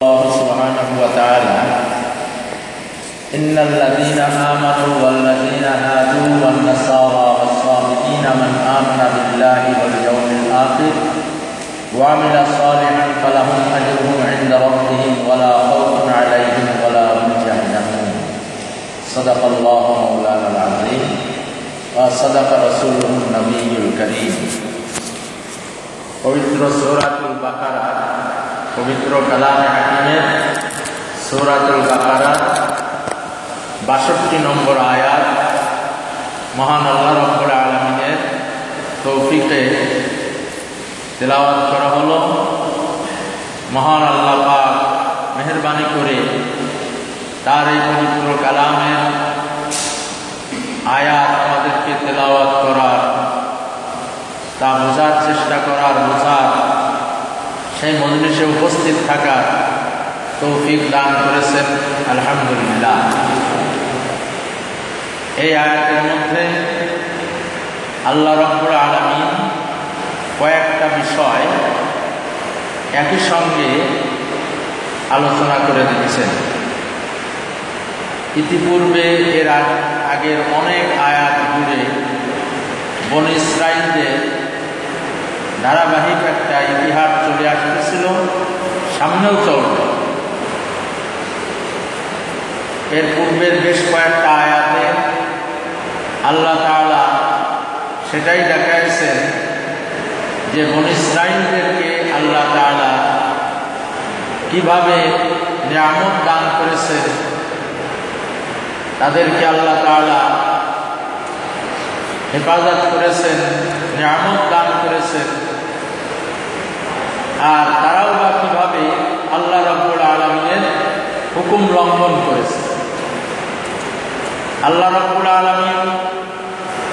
الله سبحانه وتعالى إن الذين آمنوا والذين هادوا والنصارى والصابئين من آمن بالله واليوم الآخر وعمل صالحا فلهم أجرهم عند ربهم ولا خوف عليهم ولا هم يحزنون صدق الله مولانا العظيم وصدق رسوله النبي الكريم পবিত্র সূরাতুল বাকারা পবিত্র কালামে হাকিমের সূরাতুল বাকারা 62 নম্বর আয়াত মহান আল্লাহ রাব্বুল আলামিনের তৌফিকে তেলাওয়াত করা হলো। মহান আল্লাহ পাক মেহেরবানি করে তার এই পবিত্র কালামের আয়াত আমাদেরকে তেলাওয়াত করার, তা বোঝার চেষ্টা করার, বোঝার, সেই মজলিসে উপস্থিত থাকার তৌফিক দান করেছেন আলহামদুলিল্লাহ। এই আয়াতের মধ্যে আল্লাহ রাব্বুল আলামিন কয়েকটা বিষয় একই সঙ্গে আলোচনা করে দিয়েছেন। ইতিপূর্বে এর আগের অনেক আয়াত জুড়ে বনী ইসরাঈলদের ধারাবাহিক একটা ইতিহাস চলে আসতেছিল, সামনেও চলবে। এর পূর্বের বেশ কয়েকটা আয়াতে আল্লাহ তাআলা সেটাই দেখাইছেন যে বনী ইসরাঈলদেরকে আল্লাহ তাআলা কিভাবে নিয়ামত দান করেছেন, তাদেরকে আল্লাহ তাআলা হেফাজত করেছেন, নিয়ামত দান করেছেন, আর তারাও বা কিভাবে আল্লাহ রাব্বুল আলামিনের হুকুম লঙ্ঘন করেছে। আল্লাহ রাব্বুল আলামিন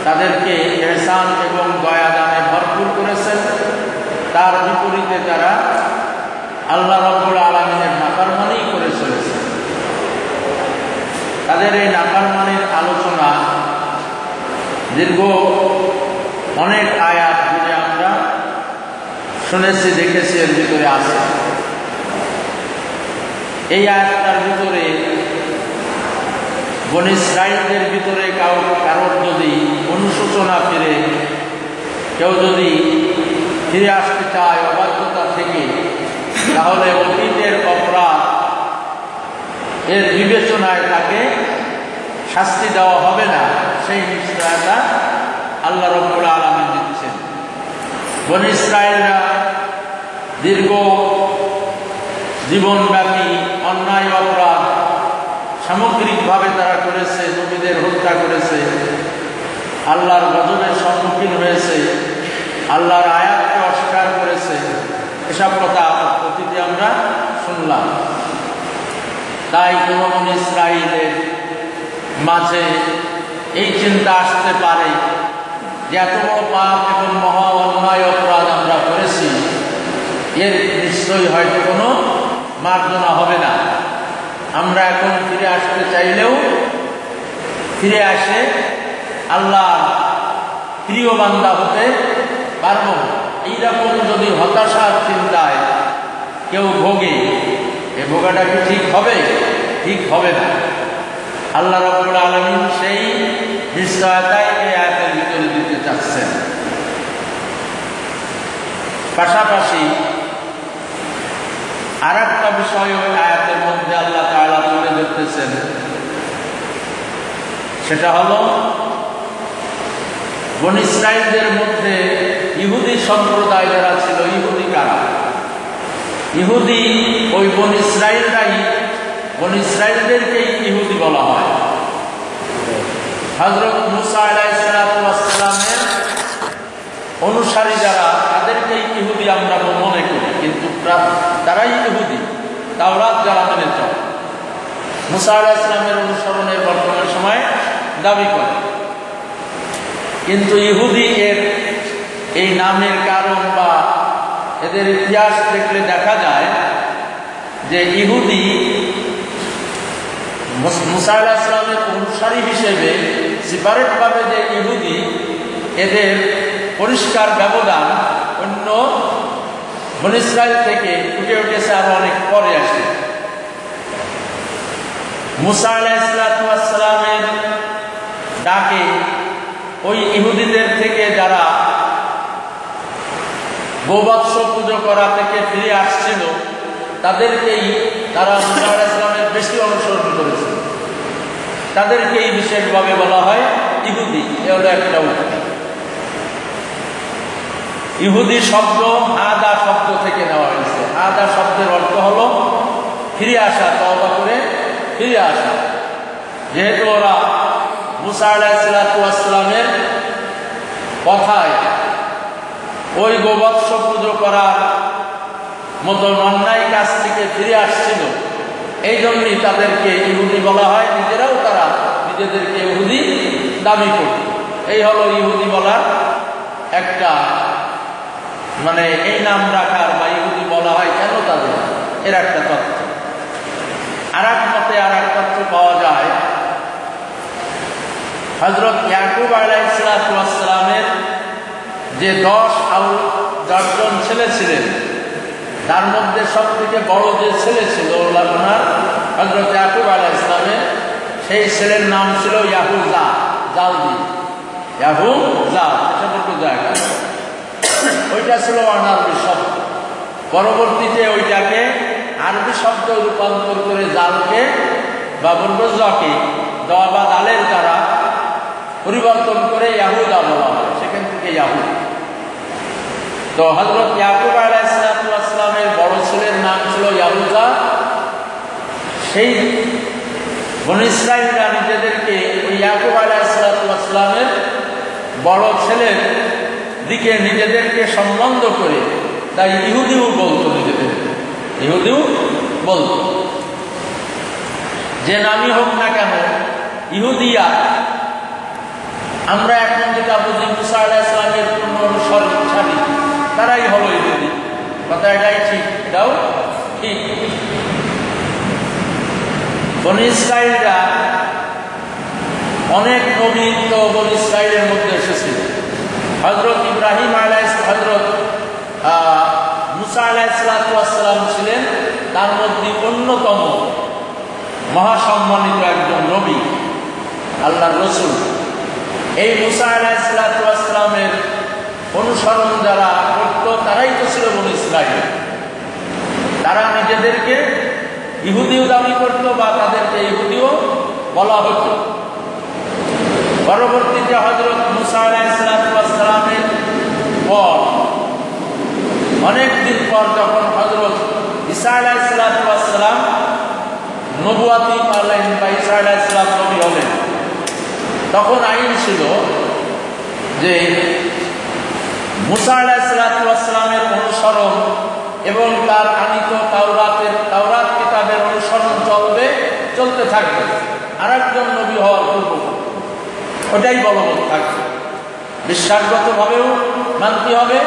তাদেরকে ইহসান এবং দয়া দানে ভরপুর করেছেন, তার বিপরীতে তারা আল্লাহ রাব্বুল আলামিনের নাফরমানি করে চলেছে। তাদের এই নাফরমানির আলোচনা দীর্ঘ অনেক আয়াত জুড়ে আমরা শুনেছি, দেখেছি, এর ভিতরে আছে। এই আয়াতটার ভিতরে বনী ইসরাঈলদের ভিতরে কারোর যদি অনুশোচনা ফিরে, কেউ যদি ফিরে আসতে চায় অবাধ্যতা থেকে, তাহলে অতীতের অপরাধ এর বিবেচনায় তাকে শাস্তি দেওয়া হবে না, সেই নিশ্চয়তা আল্লাহ রাব্বুল আলামিন দিচ্ছেন। বনী ইসরাঈলরা দীর্ঘ জীবনব্যাপী অন্যায় অপরাধ সামগ্রিকভাবে তারা করেছে, নবীদের হত্যা করেছে, আল্লাহর গজবের সম্মুখীন হয়েছে, আল্লাহর আয়াতকে অস্বীকার করেছে। এসব কথা অতীতে আমরা শুনলাম। তাই কোন বনী ইসরাঈলের মাঝে এই চিন্তা আসতে পারে যে এত বড় পাপ এবং মহা অন্যায় অপরাধ আমরা করেছি, এর নিশ্চয়ই হয়তো কোনো মার্জনা হবে না। আমরা এখন ফিরে আসতে চাইলেও ফিরে আসে আল্লাহর প্রিয় বান্দা হতে পারব। এইরকম যদি হতাশার চিন্তায় কেউ ভোগে, এ ভোগাটা কি ঠিক হবে? ঠিক হবে না। আল্লাহ রাব্বুল আলামিন সেই নিশ্চয়তাই এই আয়াতের ভিতরে দিতে চাচ্ছেন। পাশাপাশি আর একটা বিষয় ওই আয়াতের মধ্যে আল্লাহ তাআলা তুলে ধরতেছেন, সেটা হলো বনী ইসরাঈলদের মধ্যে ইহুদি সম্প্রদায় যারা ছিল। ইহুদি কারা? ইহুদি ওই বনী ইসরাঈলরাই, বনী ইসরাঈলদেরকেই ইহুদি বলা হয়। হযরত মুসা আলাইহিস সালামের অনুসারী যারা, তাদেরকেই ইহুদি আমরা মনে করি, কিন্তু তারাই ইহুদি, তাওরাত যারা মেনে চলে, মুসা আলাইহিস সালামের অনুসরণের বর্তমান সময় দাবি করে। কিন্তু ইহুদি এর এই নামের কারণ বা এদের ইতিহাস দেখলে দেখা যায় যে ইহুদি মুসা আলাইহিস সালামের অনুসারী হিসেবে সেপারেট ভাবে যে ইহুদি, এদের পরিষ্কার ব্যবধান অন্য বনী ইসরাঈল থেকে ফুটে উঠেছে আরো অনেক পরে আসে। মুসা আলাইহিস সালামের ডাকে ওই ইহুদিদের থেকে যারা গোবৎস পুজো করা থেকে ফিরে আসছিল তাদেরকেই তারা মুসা আলাইহিস সালামের বেশি অনুসরণ করেছিল, তাদেরকেই বিশেষভাবে বলা হয় ইহুদি। এ হলো একটা উক্তি। ইহুদি শব্দ আদা শব্দ থেকে নেওয়া হয়েছে। আদা শব্দের অর্থ হলো ফিরে আসা, তওবা করে ফিরে আসা। যেহেতু ওরা মুসা আলাইহিস সালামের কথায় ওই গোবৎস পুজো করার মতো অন্যায় কাজ থেকে ফিরে আসছিল, এই জন্যই তাদেরকে ইহুদি বলা হয়। নিজেরাও তারা নিজেদেরকে ইহুদি দাবি করত। এই হলো ইহুদি বলার একটা মানে এই নাম রাখার বা ইহুদি বলা হয় কেন তাদের, এর একটা তথ্য। আর এক মতে আর এক তথ্য পাওয়া যায়, হযরত ইয়াকুব আলাইহিস সালামের যে 10 জন ছেলে ছিলেন, তার মধ্যে সব থেকে বড় যে ছেলে ছিল ওনার হযরত ইয়াকুব আলাইহিস সালামের, সেই ছেলের নাম ছিল ইয়াহুযা। জালদি ইয়াহুযা, এটা বলতে জায়গা, ওইটা ছিল অনারবি শব্দ। পরবর্তীতে ওইটাকে আরবি শব্দ রূপান্তর করে জালকে বা বলবো জকে দ বা দালের দ্বারা পরিবর্তন করে ইয়াহুদা বলা হয়, সেখান থেকে ইয়াহুদ। তো হযরত ইয়াকুব আলাইহিস সালামের বড় ছেলের নাম ছিল ইয়াহুদা। সেই বনী ইসরাঈলরা নিজেদেরকে ওই ইয়াকুব আলাইহিস সালামের বড় ছেলের দিকে নিজেদেরকে সম্বন্ধ করে তাই ইহুদিও বলতো, নিজেদের ইহুদিও বলতো। যে নামই হোক না কেন ইহুদিয়া, আমরা এখন যেটা বুঝি মুসা আলাইহিস সালামের পূর্ণ অনুসারী, তারাই হলো ইহুদি। কথা এটাই ঠিক, এটাও ঠিক। বনী ইসরাঈলরা অনেক নবী তো বনী ইসরাঈলের মধ্যে এসেছিল। হযরত ইব্রাহিম হযরত মুসা আলাইহিস সালাম ছিলেন তার মধ্যে অন্যতম মহাসম্মানিত একজন নবী, আল্লাহর রাসূল। এই মুসা আলাইহিস সালামের অনুসরণ যারা করত তারাই তো ছিল বনী ইসরাঈল। তারা নিজেদেরকে ইহুদিও দাবি করত বা তাদেরকে ইহুদিও বলা হতো। পরবর্তীতে হযরত মুসা আলাইহিস সালামের পর অনেক দিন পর যখন হযরত ঈসা আলাইহিস সালাম নবুয়াতি পালেন বা ঈসা আলাইহিস সালাম নবী হলেন, তখন আইন ছিল যে মুসা আলাইহিস সালামের অনুসরণ এবং তার আনিত তাওরাত কিতাবের অনুসরণ চলতে থাকবে। আর একজন নবী হওয়ার পূর্ব ওটাই বলবৎ থাকবে। বিশ্বাসগতভাবেও মানতে হবে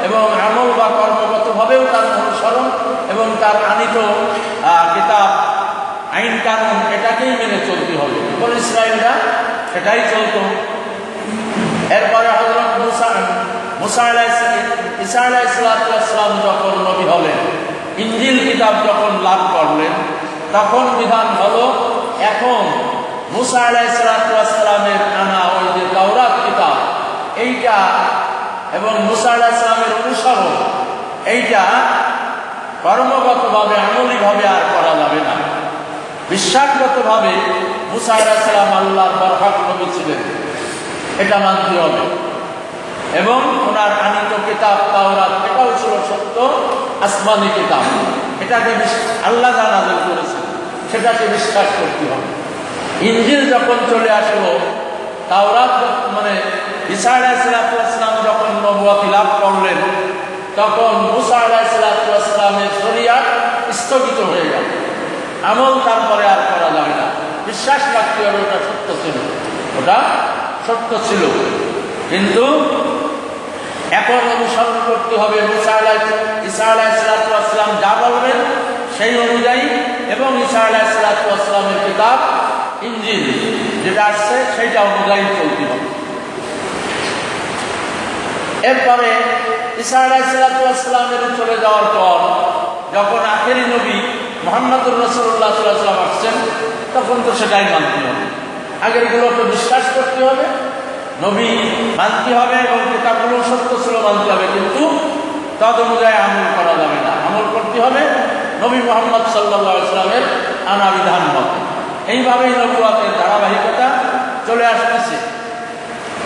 এবং আমল বা কর্মগতভাবেও তার অনুসরণ এবং তার আনিত কিতাব আইন কানুন এটাকেই মেনে চলতে হবে। বনী ইসরাঈলরা সেটাই চলত। এরপরে হযরত ঈসা আলাইহিস সালাম যখন নবী হলেন, ইনজিল কিতাব যখন লাভ করলেন, তখন বিধান হলো এখন মুসা আলাইহিস সালামের আনা ওই যে তাওরাত কিতাব এইটা এবং মুসা আলাইহিস সালামের অনুসরণ এইটা কর্মগতভাবে আমলীভাবে আর করা যাবে না। বিশ্বাসগতভাবে মুসা আলাইহিস সালাম আল্লাহর বরহক নবী ছিলেন, এটা মানতে হবে। এবং ওনার আনিত কিতাব তাওরাত এটাও ছিল সত্য আসমানি কিতাব, এটাকে আল্লাহ যা নাযিল করেছেন সেটাকে বিশ্বাস করতে হবে। ইনজিল যখন চলে আসলো, তাওরাত মানে ঈসা আলাইহিস সালাম যখন নবুয়ত লাভ করলেন, তখন মুসা আলাইহিস সালামের শরীয়ত স্থগিত হয়ে গেল। আমল তারপরে আর করা যাবে না, বিশ্বাস রাখতে হবে ওটা সত্য ছিল, ওটা সত্য ছিল। কিন্তু এখন অনুসরণ করতে হবে ঈসা আলাইহিস সালাম যা বলবেন সেই অনুযায়ী, এবং ঈসা আলাইহিস সালামের কিতাব ইনজিল যেটা আসছে সেইটা অনুযায়ী চলতে হবে। এরপরে ঈসা আলাইহিস সালামের চলে যাওয়ার পর যখন আখেরি নবী মুহাম্মদুর রাসূলুল্লাহ সাল্লাল্লাহু আলাইহি ওয়াসাল্লাম আসছেন, তখন তো সেটাই মানতে হবে। আগেরগুলোকে বিশ্বাস করতে হবে, নবী মানতে হবে এবং কিতাবগুলো সত্য ছিল মানতে হবে, কিন্তু তদ অনুযায়ী আমল করা যাবে না। আমল করতে হবে নবী মুহাম্মদ সাল্লাল্লাহু আলাইহি ওয়াসাল্লামের আনা বিধান মতে। এইভাবেই নবুয়তের ধারাবাহিকতা চলে আসতেছে।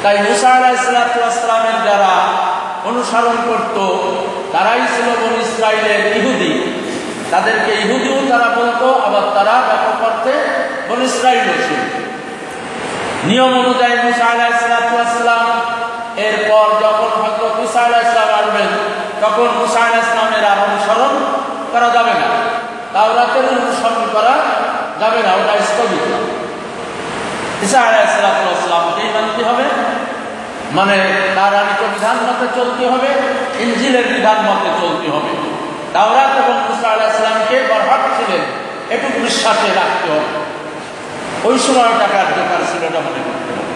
তাই মুসা আলাইহিস সালাতু ওয়াস সালামের যারা অনুসরণ করত তারাই ছিল বনী ইসরাইলের ইহুদি। তাদেরকে ইহুদিও তারা বলতো, আবার তারা ব্যাপক অর্থে বনী ইসরাইলও ছিল। নিয়ম অনুযায়ী মুসা আলাইহিস সালাতু ওয়াস সালাম এরপর যখন হযরত ঈসা আলাইহিস সালাম আসবেন, তখন মুসা আলাইহিস সালামের আর অনুসরণ করা যাবে না, তাওরাতের অনুসরণ করা যাবে না, ওটা স্থগিত। ঈসা আলাইহিস সালাতু ওয়াস সালামকেই মানতে হবে, মানে তার আনিত বিধান মতে চলতে হবে, ইনজিলের বিধান মতে চলতে হবে। তাওরাত এবং মুসা আলাইহিস সালামকে বরহক ছিলেন এটুকু বিশ্বাসে রাখতে হবে। ওই সময় ওটা কার্যকর ছিল, এটা মনে করতে হবে।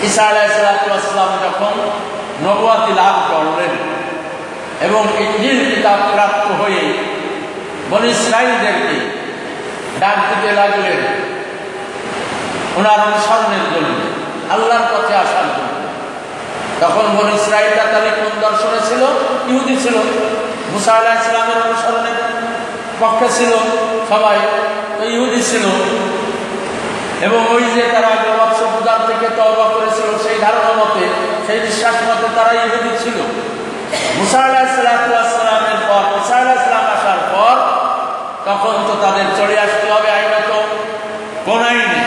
ঈসা আলাইহিস সালাম যখন নবুয়তি লাভ করলেন এবং ইনজিল কিতাব প্রাপ্ত হয়ে বনী ইসরাইলদেরকে ডাক দিতে লাগলেন ওনার অনুসরণের জন্য, আল্লাহর পথে আসার জন্য। তখন বনী ইসরাইলরা তাদের কোন দর্শনে ছিল? ইহুদি ছিল। মুসা আলাইহিস সালামের অনুসরণের পক্ষে ছিল সবাই, তো ইহুদি ছিল। এবং ওই যে তারা গোবৎস পূজার থেকে তওবা করেছিল সেই ধারণা মতে, সেই বিশ্বাস মতে তারা ইহুদি ছিল। মুসা আলাইহিস সালামের পর, মুসা আলাইহিস সালাম আসার পর তখন তো তাদের চলে আসতে হবে আইনত কোন আইনে?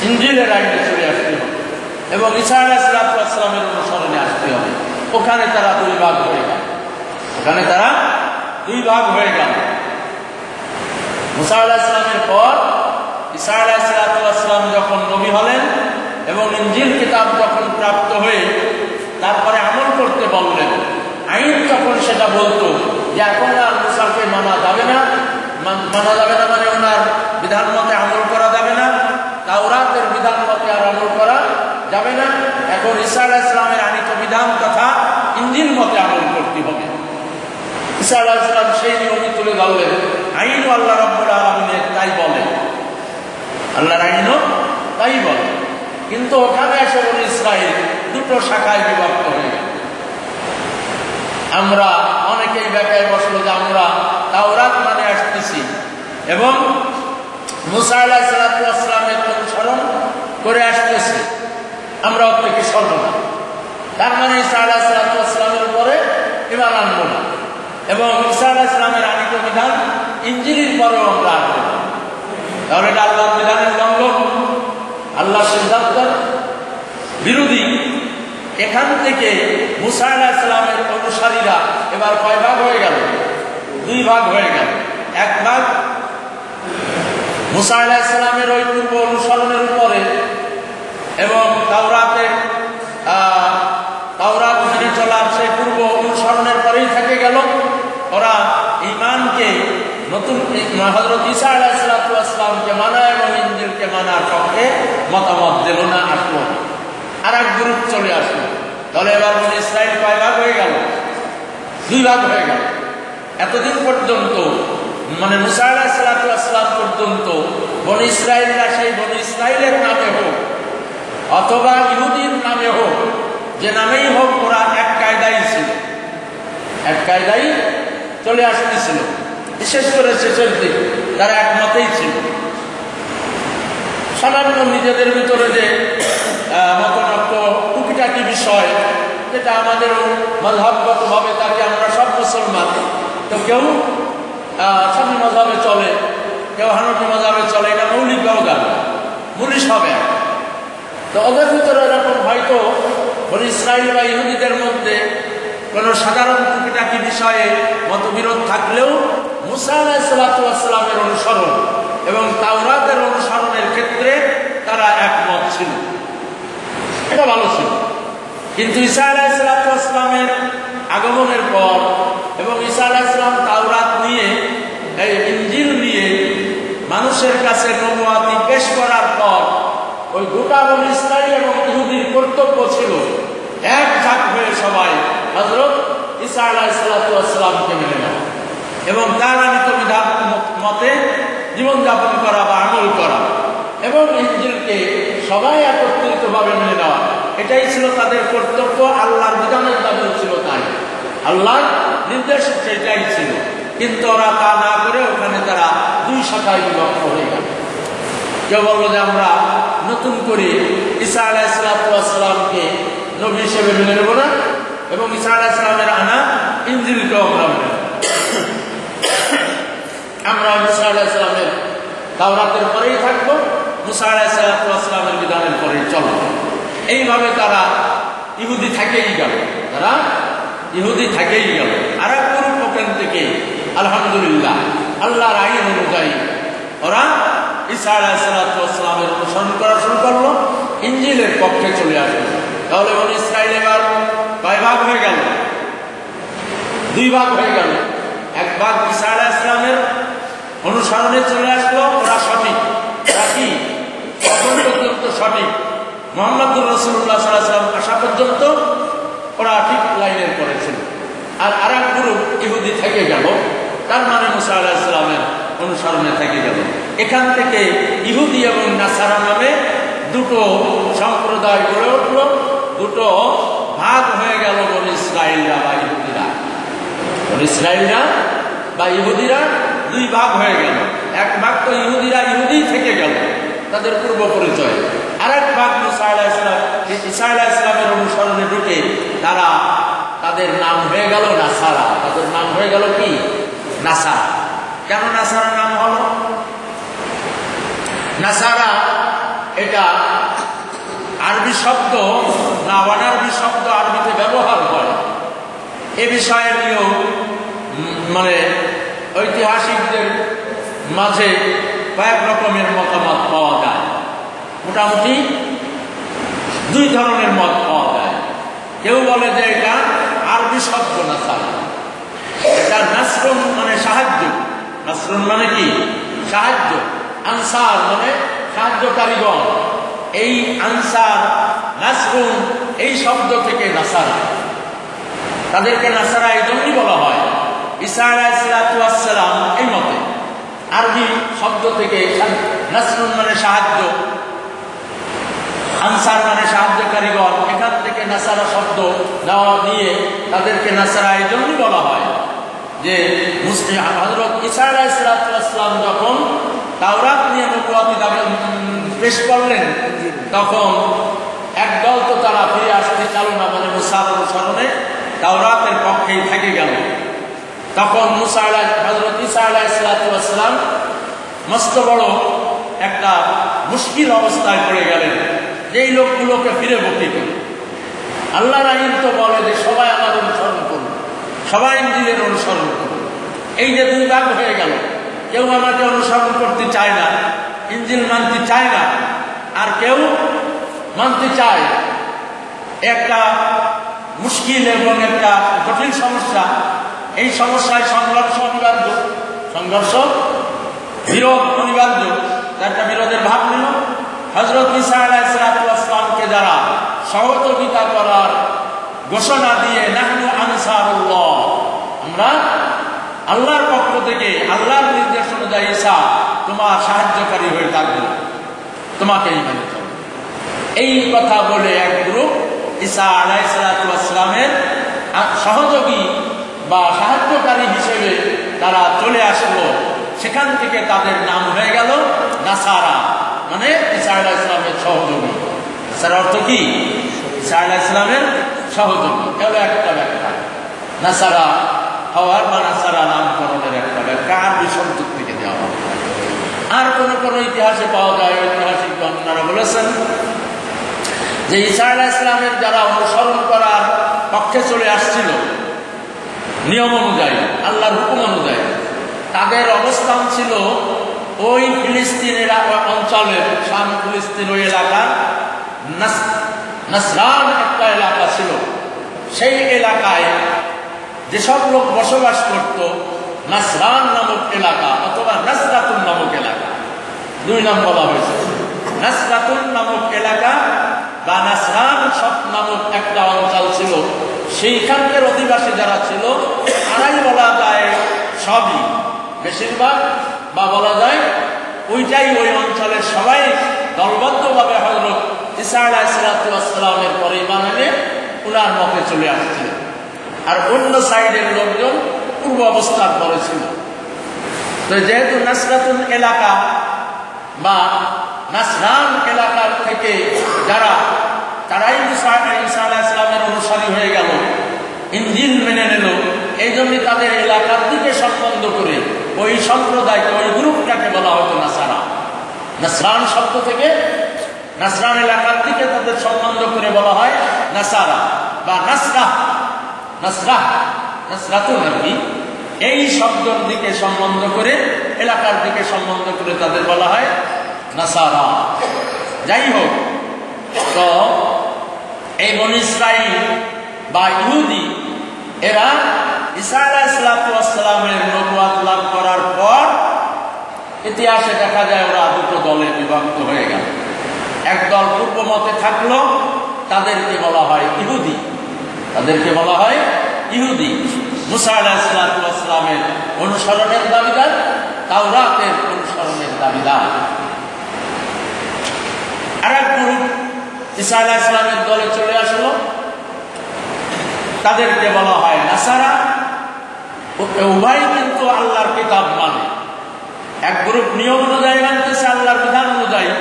ইনজিলের আইনে চলে আসতে হবে এবং ঈসা আলাইহিস সালামের অনুসরণে আসতে হবে। ওখানে তারা দুই ভাগ হয়ে গেল, ওখানে তারা দুই ভাগ হয়ে গেল। মুসা আলাইহিস সালামের পর ঈসা আলাইহিস সালাম যখন নবী হলেন এবং ইনজিল কিতাব যখন প্রাপ্ত হয়ে তারপরে আমল করতে বললেন, আইন যখন সেটা বলতো যে এখন আর মুসাকে মানা যাবে না, মানে ওনার বিধান মতে আমল করা যাবে না, তাওরাতের বিধান মতে আর আমল করা যাবে না, এখন ঈসা আলাইহিস সালামের আনিত বিধান তথা ইনজিল মতে আমল করতে হবে। ঈসা আলাইহিস সালাম সেই নিয়মই তুলে ধরলেন। আইন আল্লাহ রাব্বুল আলামিনের তাই বলে, আল্লাহর আইনও তাই বলে। কিন্তু ওখানে এসে বনী ইসরাইল দুটো শাখায় বিভক্ত হয়ে গেল। আমরা অনেকেই ব্যাখ্যায় বসলো যে আমরা তাওরাত মানে আসতেছি এবং মুসা আলাইহিস সালামের অনুসরণ করে আসতেছি, আমরা ওর থেকে সরব না। তার মানে ঈসা আলাইহিস সালামের উপরে ঈমান আনবো না এবং ঈসা আলাইহিস সালামের আনিত বিধান ইনজিলের পরেও আমরা আনবো না। তাহলে এটা আল্লাহর বিধানের লঙ্ঘন, আল্লাহর সিদ্ধান্তের বিরোধী। এখান থেকে মুসা আলাইহিস সালামের অনুসারীরা এবার কয় ভাগ হয়ে গেল? দুই ভাগ হয়ে গেল। এক ভাগ মুসা আলাইহিস সালামের ওই পূর্ব অনুসরণের উপরে এবং তাওরাত মেনে চলার সেই পূর্ব অনুসরণের পরেই থেকে গেল। ওরা ঈমানকে নতুন হযরত ঈসা আলাইহিস সালামকে মানা এবং ইনজিলকে মানার পক্ষে মতামত দিল না, আসলো আর এক গ্রুপ চলে আসলো। তাহলে এবার বনী ইসরাইল কয় ভাগ হয়ে গেল? দুই ভাগ হয়ে গেল। এতদিন পর্যন্ত মানে মুসা আলাইহিস সালাম পর্যন্ত বনী ইসরাইলরা সেই বনী ইসরাইলের নামে হোক অথবা ইহুদির নামে হোক, যে নামেই হোক, ওরা এক কায়দায় ছিল, এক কায়দায় চলে আসতেছিল। বিশেষ করে শেষের দিক তারা একমতেই ছিল। সামান্য নিজেদের ভিতরে যে মতনৈক্য টুকিটাকি বিষয়, যেটা আমাদের মাযহাবগতভাবে তাকে আমরা সব মুসলমান, তো কেউ শাফি মাযহাবে চলে, কেউ হানাফি মাযহাবে চলে, এটা মৌলিক ব্যবধান, মুলিশ হবে। তো ওদের ভিতরে এরকম হয়তো বনী ইসরাইল বা ইহুদিদের মধ্যে কোনো সাধারণ টুকিটাকি বিষয়ে মতবিরোধ থাকলেও মুসা আলাইহিস সালামের অনুসরণ এবং তাওরাতের অনুসরণের ক্ষেত্রে তারা একমত ছিল, এটা ভালো ছিল। কিন্তু ঈসা আলাইহিস সালামের আগমনের পর এবং ঈসা আলাইহিস সালাম তাওরাত নিয়ে, এই ইনজিল নিয়ে মানুষের কাছে নবুয়তি পেশ করার পর ওই গোটা বনী ইসরাইল এবং ইহুদির কর্তব্য ছিল এক জাত হয়ে সবাই হযরত ঈসা আলাইহিস সালামকে মেনে নেওয়া এবং তার আনিত বিধান মতে জীবনযাপন করা এটাই ছিল তাদের কর্তব্য, আল্লাহর বিধানের দাবিও ছিল তাই, আল্লাহর নির্দেশ সেটাই ছিল। কিন্তু ওরা তা না করে ওখানে তারা দুই শাখায় বিভক্ত হয়ে গেল। কেউ বলল যে আমরা নতুন করে ঈসা আলাইহিসসালামকে নবী হিসেবে মেনে নেব না, এবং ঈসা আলাইহিসসালামের আনা ইনজিলকেও আমরা মেনে নেব, আমরা ঈসা আলাইহিসসালামের তাওরাতের পরেই থাকবো, মুসা আলাইহিসসালামের বিধানের পরেই চলবো। এইভাবে তারা ইহুদি থেকেই গেল, তারা ইহুদি থেকেই গেল। আর এক গ্রুপ ওখান থেকে আলহামদুলিল্লাহ আল্লাহর আইন অনুযায়ী ওরা ঈসা আলাইহিসসালামের অনুসরণ করা শুরু করলো, ইনজিলের পক্ষে চলে আসলো। তাহলে বনি ইসরাইল এবার কয় ভাগ হয়ে গেল? দুই ভাগ হয়ে গেল। এক ভাগ ঈসা আলাইহিসসালামের অনুসরণে চলে আসলো, ওরা সঠিক, ওরা কি পর্যন্ত সঠিক, মুহাম্মদুর রাসূলুল্লাহ সাল্লাল্লাহু আলাইহি ওয়াসাল্লাম আসা পর্যন্ত ওরা ঠিক লাইনের পরে ছিল। আর আরেক গ্রুপ ইহুদি থেকে গেল, তার মানে মুসা আলাইহিস সালামের অনুসরণে থেকে গেল। এখান থেকে ইহুদি এবং নাসারা নামে দুটো সম্প্রদায় গড়ে উঠল, দুটো ভাগ হয়ে গেল বনি ইসরাইলরা বা ইহুদিরা। বনি ইসরাইলরা বা ইহুদিরা দুই ভাগ হয়ে গেল। এক ভাগ তো ইহুদিরা ইহুদি থেকে গেল, তাদের পূর্ব পরিচয়। আর এক ভাগ ঈসা আলাইহিসসালামের অনুসরণে ঢুকে তারা, তাদের নাম হয়ে গেল নাসারা। তাদের নাম হয়ে গেল কি? নাসারা। কেন নাসারা নাম হলো? নাসারা এটা আরবি শব্দ না অনারবি শব্দ আরবিতে ব্যবহার হয়, এ বিষয়ে নিয়েও মানে ঐতিহাসিকদের মাঝে কয়েক রকমের মতামত পাওয়া যায়। মোটামুটি দুই ধরনের মত পাওয়া যায়। কেউ বলে যে এটা আরবি শব্দ নাসারা, এটা নাসরুন মানে সাহায্য, নাসরুন মানে কি? সাহায্য। আনসার মানে সাহায্যকারীগণ। এই আনসার, নাসরুন এই শব্দ থেকে নাসারা, তাদেরকে নাসারা এই জন্যই বলা হয়। ঈসা আলাইহিসসালাম এই মতে আরবি শব্দ থেকে নাসরুন মানে সাহায্য, আনসার মানে সাহায্যকারীগণ, এখান থেকে নাসারা শব্দ দেওয়া দিয়ে তাদেরকে নাসারা এই জন্যই বলা হয় যে হযরত ঈসা আলাইহিসসালাম যখন তাওরাত নিয়ে নবুয়তি দাবি পেশ করলেন, তখন একদল তো তারা ফিরে আসতে চালো না, মানে মুসার অনুসরণে তাওরাতের পক্ষেই থেকে গেল। তখন হযরত ঈসা আলাইহিসসালাম মস্ত বড় একটা মুশকিল অবস্থায় পড়ে গেলেন যে এই লোকগুলোকে ফিরে ভক্তি করে। আল্লাহর আইন তো বলে যে সবাই আমার অনুসরণ করুন, সবাই ইনজিলের অনুসরণ করুন। এই যে দুই ভাগ হয়ে গেল, কেউ আমাকে অনুসরণ করতে চায় না, ইনজিল মানতে চায় না, আর কেউ মানতে চায়। একটা মুশকিল এবং একটা কঠিন সমস্যা। এই সমস্যায় সংঘর্ষ অনিবার্য, সংঘর্ষ বিরোধ অনিবার্য। একটা বিরোধের ভাব নিল। হযরত ঈসা আলাইহিসসালামকে যারা সহযোগিতা করার ঘোষণা দিয়ে নাহনু আনসারুল্লাহ, আমরা আল্লাহর পক্ষ থেকে আল্লাহর নির্দেশ অনুযায়ী ঈসা তোমার সাহায্যকারী হয়ে থাকবে, তোমাকে মেনে চলবে, এই কথা বলে এক গ্রুপ ঈসা আলাইহিসসালামের সহযোগী বা সাহায্যকারী হিসেবে তারা চলে আসলো। সেখান থেকে তাদের নাম হয়ে গেল নাসারা, মানে ঈসা আলাইহিসসালামের সহযোগী। তার অর্থ কি? ঈসা আলাইহিসসালামের সহযোগী। এগুলো একটা ব্যাখ্যা নাসারা হওয়ার বা নাসারা নামকরণের একটা ব্যাখ্যা আরবি শব্দ থেকে দেওয়া হয়। আর কোন ইতিহাসে পাওয়া যায়, ঐতিহাসিকগণ তারা বলেছেন যে ঈসা আলাইহিসসালামের যারা অনুসরণ করার পক্ষে চলে আসছিল নিয়ম অনুযায়ী, আল্লাহর হুকুম অনুযায়ী, তাদের অবস্থান ছিল ওই ফিলিস্তিনের অঞ্চলের, শাম ফিলিস্তিন ওই এলাকা নাসরান একটা এলাকা ছিল। সেই এলাকায় যেসব লোক বসবাস করত, নাসরান নামক এলাকা অথবা নাসরাতুন নামক এলাকা, দুই নাম বলা হয়েছে। নাসরাতুন নামক এলাকা বা নাসরান সব নামক একটা অঞ্চল ছিল। সেইখানকার অধিবাসী যারা ছিল তারাই বলা যায় সবই, বেশিরভাগ বা বলা যায় ওইটাই, ওই অঞ্চলের সবাই দলবদ্ধভাবে হযরত ঈসা আলাইহিস সালামের পরে ঈমান এনে উনার মতে চলে আসছিলেন, আর অন্য সাইডের লোকজন পূর্ব অবস্থার পরে ছিল। তো যেহেতু নাসরাতুন এলাকা বা নাসরান এলাকার থেকে তারাই ঈসা আলাইহিস সালামের অনুসারী হয়ে গেল, ইনজিল মেনে নিল, এই জন্য তাদের এলাকার দিকে সম্বন্ধ করে ওই সম্প্রদায়কে, ওই গ্রুপটাকে বলা হতো নাসারা। নাসরান শব্দ থেকে নাসরান এলাকার দিকে তাদের সম্বন্ধ করে বলা হয় নাসারা বা নাসরাতুন নবী। এই শব্দের দিকে সম্বন্ধ করে, এলাকার দিকে সম্বন্ধ করে তাদের বলা হয় নাসারা। যাই হোক, তো এই বনী ইসরাঈল বা ইহুদি এরা ঈসা আলাইহিস সালামের নবুয়ত লাভ করার পর ইতিহাসে দেখা যায় ওরা দুটো দলে বিভক্ত হয়ে গেল। একদল পূর্ব মতে থাকলো, তাদেরকে বলা হয় ইহুদি, তাদেরকে বলা হয় ইহুদি। মুসা আলাইহিস সালামের অনুসরণের দাবিদার, তাওরাতের অনুসরণের দাবিদার। আরেক গ্রুপ ঈসা আলাইহিস সালামের দলে চলে আসলো, তাদেরকে বলা হয় নাসারা। উভয় কিন্তু আল্লাহর কিতাব মানে। এক গ্রুপ নিয়ম অনুযায়ী মানতেছে, আল্লাহর বিধান অনুযায়ী,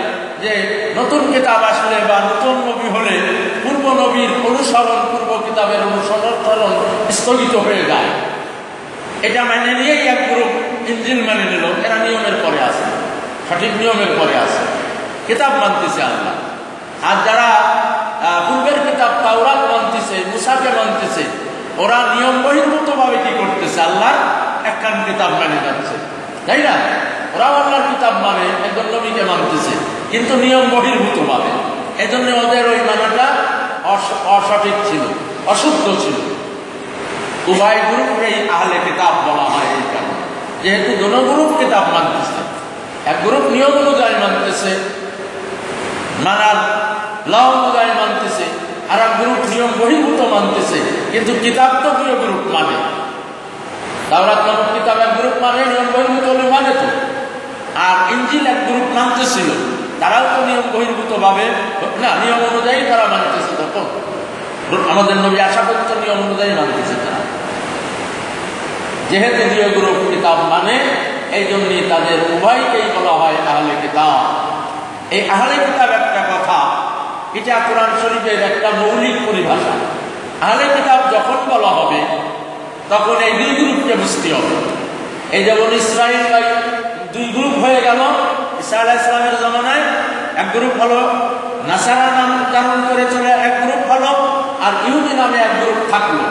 যে নতুন কিতাব আসলে বা নতুন নবী হলে পূর্ব নবীর অনুসরণ, পূর্ব কিতাবের অনুসরণ স্থগিত হয়ে যায়। এটা মেনে নিয়েই এক গ্রুপ ইনজিল মেনে নিল। এরা নিয়মের পরে আছে, সঠিক নিয়মের পরে আছে, কিতাব মানতেছে আল্লাহ। আর যারা পূর্বের কিতাব তাওরাত মানতেছে, মুসাকে মানতেছে, ওরা নিয়ম বহির্ভূত ভাবে কি করতেছে, আল্লাহর একখান কিতাব মেনে যাচ্ছে, তাই না? ওরাও আল্লাহর কিতাব মানে, একজন নবীকে মানতেছে, কিন্তু নিয়ম বহির্ভূত ভাবে। এই জন্য ওদের ওই মানাটা অসঠিক ছিল, অশুদ্ধ ছিল। উভয় গ্রুপকেই আহলে কিতাব বলা হয় এই কারণে, যেহেতু দোনো গ্রুপ কিতাব মানতেছে। এক গ্রুপ নিয়ম অনুযায়ী মানতেছে, মানার ল অনুযায়ী মানতেছে, আর এক গ্রুপ নিয়ম বহির্ভূত মানতেছে, কিন্তু কিতাব তো দুই গ্রুপ মানে। তাওরাত নামক কিতাব এক গ্রুপ মানে, নিয়ম বহির্ভূত মানে তো। আর ইনজিল এক গ্রুপ মানতেছিল, তারাও তো নিয়ম বহির্ভূত ভাবে না, নিয়ম অনুযায়ী তারা মানতেছে। তখন আমাদের নবী আশা পর্যন্ত নিয়ম অনুযায়ী মানতেছে তারা। যেহেতু দুই গ্রুপ কিতাব মানে, এই জন্যই তাদের উভয়কেই বলা হয় আহলে কিতাব। এই আহলে কিতাব একটা কথা, এটা কোরআন শরীফের একটা মৌলিক পরিভাষা। আহলে কিতাব যখন বলা হবে, তখন এই দুই গ্রুপকে বুঝতে হবে। এই যেমন ইসরাঈল দুই গ্রুপ হয়ে গেল ঈসা আলাইহিস সালামের জমানায়। এক গ্রুপ হলো নাসারা নাম ধারণ করে চলে, এক গ্রুপ হলো, আর ইহুদি নামে এক গ্রুপ থাকলো।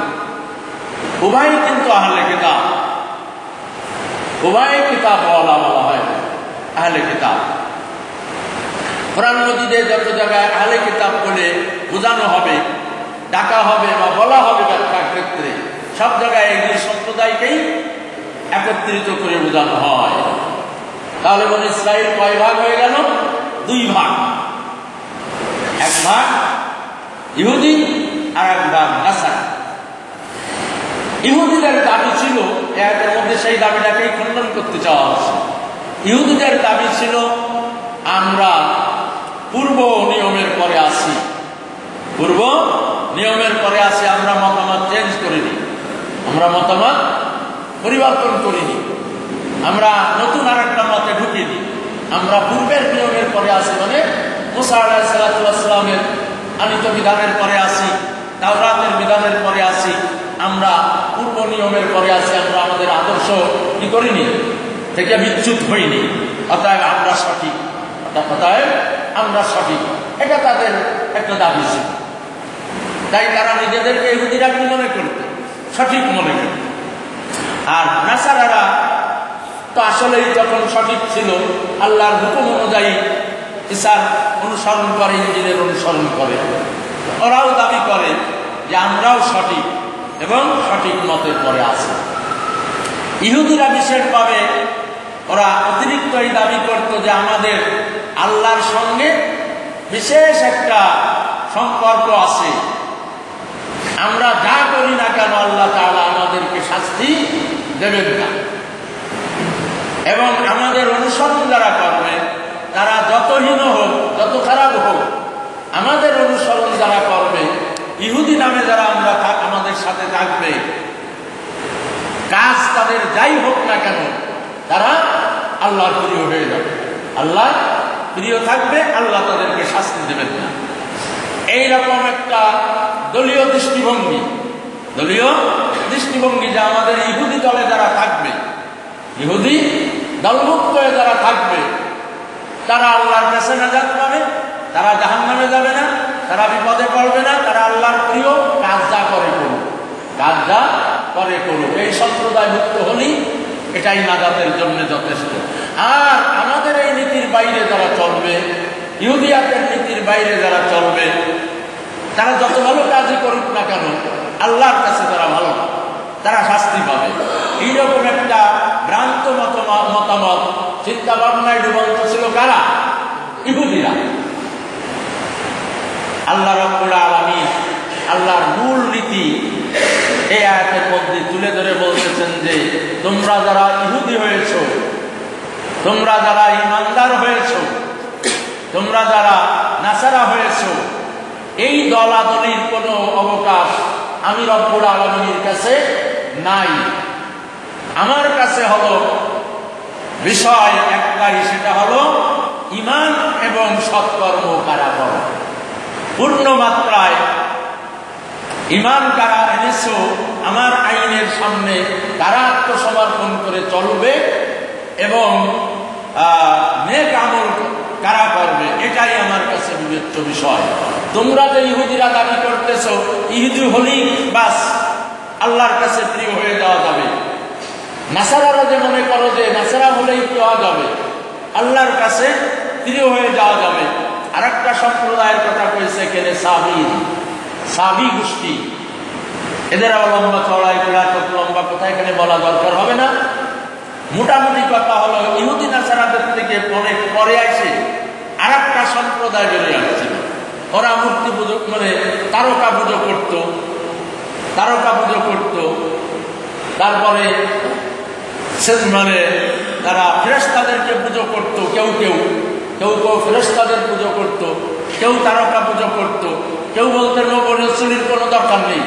উভয় কিন্তু আহলে কিতাব, উভয় কিতাব বলা হয় আহলে কিতাব। কোরআন মাজিদে যত জায়গায় আহলে কিতাব বলে বোঝানো হবে, ডাকা হবে বা বলা হবে ব্যাখ্যার ক্ষেত্রে, সব জায়গায় এই দুই সম্প্রদায়কেই একত্রিত করে বোঝানো হয়। তাহলে বনী ইসরাঈল কয় ভাগ হয়ে গেল? দুই ভাগ। এক ভাগ ইহুদি আর এক ভাগ নাসারা। ইহুদিদের দাবি ছিল, এর মধ্যে সেই দাবিটাকেই খণ্ডন করতে চাওয়া হচ্ছে। ইহুদিদের দাবি ছিল, আমরা পূর্ব নিয়মের পরে আসি, পূর্ব নিয়মের পরে আসি, আমরা মতামত চেঞ্জ করিনি, আমরা মতামত পরিবর্তন করিনি, আমরা নতুন আর একটা মতে ঢুকিনি, আমরা পূর্বের নিয়মের পরে আসি, মানে মুসা আলাইহিস সালামের আনিত বিধানের পরে আসি, তাওরাতের বিধানের পরে আসি, আমরা পূর্ব নিয়মের পরে আসি, আমরা আমাদের আদর্শ কি করিনি, থেকে বিচ্যুত হইনি, অতএব আমরা সঠিক, অতএব আমরা সঠিক। এটা তাদের একটা দাবি ছিল। তাই তারা নিজেদেরকে ইহুদিরা কি মনে করত? সঠিক মনে করত। আর নাসারারা তো আসলেই যখন সঠিক ছিল, আল্লাহর হুকুম অনুযায়ী ঈসার অনুসরণ করে, ইনজিলের অনুসরণ করে। ওরাও দাবি করে যে আমরাও সঠিক এবং সঠিক মতের পরে আছি। ইহুদিরা বিশেষভাবে ওরা অতিরিক্ত এই দাবি করত যে আমাদের আল্লাহর সঙ্গে বিশেষ একটা সম্পর্ক আছে, আমরা যা করি না কেন আল্লাহ তাআলা আমাদেরকে শাস্তি দেবেন না, এবং আমাদের অনুসরণ যারা করবে তারা যত হীন হোক, যত সাথে থাকবে, কাজ তাদের যাই হোক না কেন তারা আল্লাহর প্রিয় হয়ে যাবে, আল্লাহ প্রিয় থাকবে, আল্লাহ তাদেরকে শাস্তি দেবেন না। এইরকম একটা দলীয় দৃষ্টিভঙ্গি যে আমাদের ইহুদি দলে যারা থাকবে, ইহুদি দলভুক্ত হয়ে যারা থাকবে তারা আল্লাহর কাছে নাজাত পাবে, তারা জাহান্নামে যাবে না, তারা বিপদে পড়বে না, তারা আল্লাহর প্রিয়, কাজ যা করে করুক। এই সম্প্রদায়ভুক্ত হলেই এটাই নাজাতের জন্য যথেষ্ট। আর আমাদের এই নীতির বাইরে যারা চলবে, ইহুদিয়াতের নীতির বাইরে যারা চলবে, তারা যত ভালো কাজই করুক না কেন আল্লাহর কাছে তারা ভালো না, তারা শাস্তি পাবে। এইরকম একটা ভ্রান্ত মতামত চিন্তা ভাবনায় ডুবন্ত ছিল কারা? ইহুদিরা। আল্লাহ রাব্বুল আলামিন আল্লাহর মূল নীতি এই আয়াতের মধ্যে তুলে ধরে বলতেছেন যে তোমরা যারা ইহুদি হয়েছ, তোমরা যারা ঈমানদার হয়েছ, তোমরা যারা নাসারা হয়েছ, এই দলাদলির কোনো অবকাশ আমি রব্বুল আলামিনের কাছে নাই। আমার কাছে হলো বিষয় একটাই, সেটা হলো ঈমান এবং সৎকর্ম কারা করো। পূর্ণ মাত্রায় ঈমান কারা এনেছো, আমার আইনের সামনে কারা আত্মসমর্পণ করে চলবে এবং নেক আমল কারা করবে, এটাই আমার কাছে বিবেচ্য বিষয়। তোমরা যে ইহুদিরা দাবি করতেছো ইহুদি হলেই বাস আল্লাহর কাছে প্রিয় হয়ে যাওয়া যাবে, নাসারারা যে মনে করো যে নাসারা হলেই পাওয়া যাবে, আল্লাহর কাছে প্রিয় হয়ে যাওয়া যাবে। আর একটা সম্প্রদায়ের কথা কয়েছে এখানে সাবি গোষ্ঠী, এদের লম্বা চড়াই লম্বা কথা এখানে বলা দরকার হবে না। মোটামুটি কথা হলো ইহুদি নাসারাদের থেকে অনেক পরে আসে আর একটা সম্প্রদায় বেড়ে আসছিল। ওরা মূর্তি পুজো মানে তারকা পুজো করত, তারপরে মানে তারা ফেরেশতাদেরকে পুজো করত, কেউ ফেরেশতাদের পুজো করত, কেউ তারকা পুজো করত, কেউ বলতে নবী রাসূলের কোনো দরকার নেই,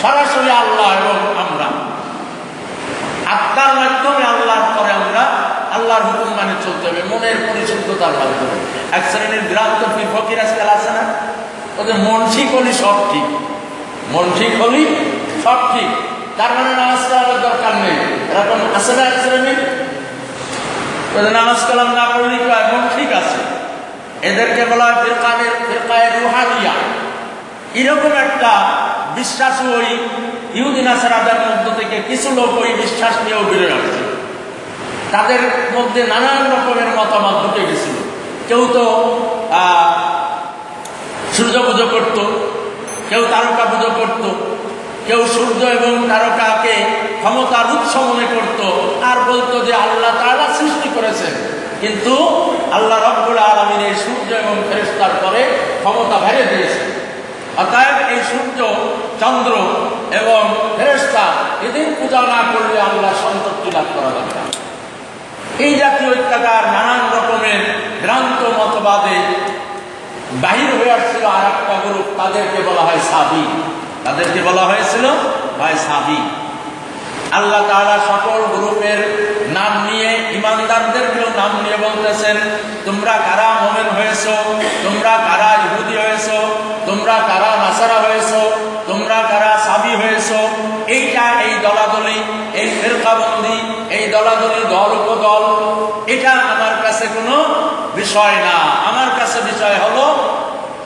সরাসরি আল্লাহ এবং আমরা আত্মার মাধ্যমে আল্লাহর পরে আমরা আল্লাহর হুকুম মানে চলতে হবে, মনের পরিশুদ্ধতার মাধ্যমে। এক শ্রেণীর ভ্রান্ত ফকির আজকাল আছে না, ওদের মন ঠিক হলি সব ঠিক, তার মানে নামাজ কালামের দরকার নেই, এরকম আছে না এক শ্রেণীর, নামাজ কালাম না পড়লেই মন ঠিক আছে। এদেরকে বলা হয় ফিরকায়ে রুহানিয়া। এরকম একটা বিশ্বাস ওই ইহুদি নাসারাদের মধ্য থেকে কিছু লোক ওই বিশ্বাস নিয়েও বেড়ে আসছে। তাদের মধ্যে নানান রকমের মতামত ঢুকে গেছিল। কেউ তো সূর্য পুজো করত, কেউ তারকা পুজো করত, কেউ সূর্য এবং তারকাকে ক্ষমতার উৎস মনে করত, আর বলতো যে আল্লাহ তাআলা সৃষ্টি করেছেন, কিন্তু আল্লাহ রাব্বুল আলামিন এই সূর্য এবং ফেরেশতার পরে ক্ষমতা বেড়ে দিয়েছে। অতএব এই সূর্য, চন্দ্র এবং ফেরেশতা এদের পূজা না করলে আল্লাহ সন্তুষ্টি লাভ করা যাবে না। এই জাতীয় ইত্যাকার নানান রকমের ভ্রান্ত মতবাদে বাহির হয়ে আসছিল আর একটা গ্রুপ, তাদেরকে বলা হয় সাবি। তাদেরকে বলা হয়েছিল ভাই সাবি। আল্লাহ তাআলা সকল গ্রুপের নাম নিয়ে, ইমানদারদেরকেও নাম নিয়ে বলতেছেন, তোমরা কারা মুমিন হয়েছো, তোমরা কারা ইহুদি হয়েছো, তোমরা কারা নাসারা হয়েছো, তোমরা কারা সাবি হয়েছো। এইটা এই দলাদলি, এই ফিরকাবন্দি, এই দলাদলি দল উপদল, এটা আমার কাছে কোনো বিষয় না। আমার কাছে বিষয় হলো,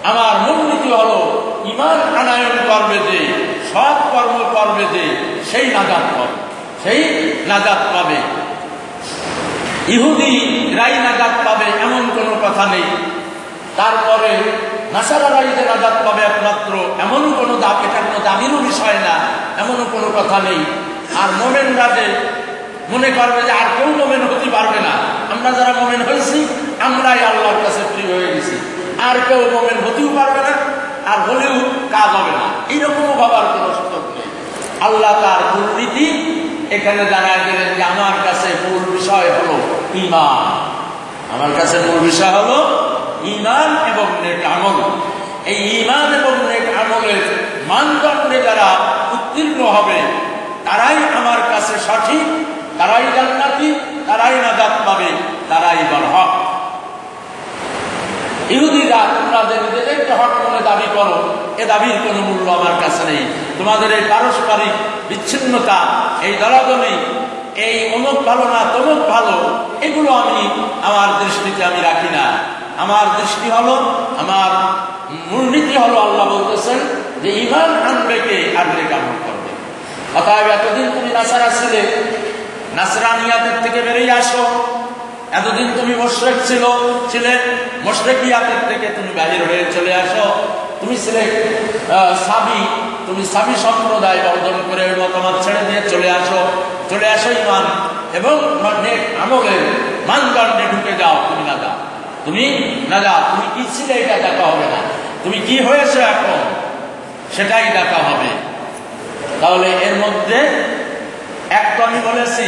আমার মূলনীতি হলো ঈমান আনয়ন করবে যে, সৎ কর্ম করবে যে, সেই নাজাত পাবে। ইহুদিরাই নাজাত পাবে এমন কোনো কথা নেই। তারপরে নাসারারাই যে নাজাত পাবে একমাত্র এমনও কোনো এটা কোনো দাবিরও বিষয় না, এমনও কোনো কথা নেই। আর মোমেনরা যে মনে করবে যে আর কেউ মোমেন হতে পারবে না, আমরা যারা মোমেন হয়েছি আমরাই আল্লাহর কাছে প্রিয় হয়ে গেছি, আর কেউ মোমেন হতেও পারবে না, আর হলেও কাজ হবে না, এইরকমও ভাবার কোনো সুযোগ নেই। আল্লাহ তার মূলনীতি এখানে জানায় দিলেন যে আমার কাছে মূল বিষয় হলো ঈমান। আমার কাছে মূল বিষয় হলো ঈমান এবং নেক আমল। এই ঈমান এবং নেক আমলের মানদণ্ডে যারা উত্তীর্ণ হবে তারাই আমার কাছে সঠিক, তারাই জান্নাতি, তারাই নাজাত পাবে, তারাই বরহক। ইহুদিরা তোমরা যে নিজেদেরকে হক বলে দাবি করো, এ দাবির কোনো মূল্য আমার কাছে নেই। তোমাদের এই পারস্পরিক বিচ্ছিন্নতা, এই দলাদলি, এই অমুক ভালো না তমুক ভালো, এগুলো আমার দৃষ্টিতে আমি রাখি না। আমার দৃষ্টি হলো, আমার মূলনীতি হলো, আল্লাহ বলতেছেন যে ঈমান আনবে কে আর নেক আমল করবে। অতএব এতদিন তুমি নাসারা ছিলে, নাসরানিয়াতের থেকে বেরিয়ে আসো। এতদিন তুমি মুশরিক ছিলে, মুশরিকিয়াতের থেকে তুমি বাহির হয়ে চলে আসো। তুমি ছিলে সাবি, তুমি সাবি সম্প্রদায় বর্জন করে মতামত ছেড়ে দিয়ে চলে আসো ঈমান এবং নেক আমলের মানদণ্ডে ঢুকে যাও। তুমি না যাও, তুমি কি ছিলে এটা দেখা হবে না, তুমি কি হয়েছে এখন সেটাই দেখা হবে। তাহলে এর মধ্যে একটা আমি বলেছি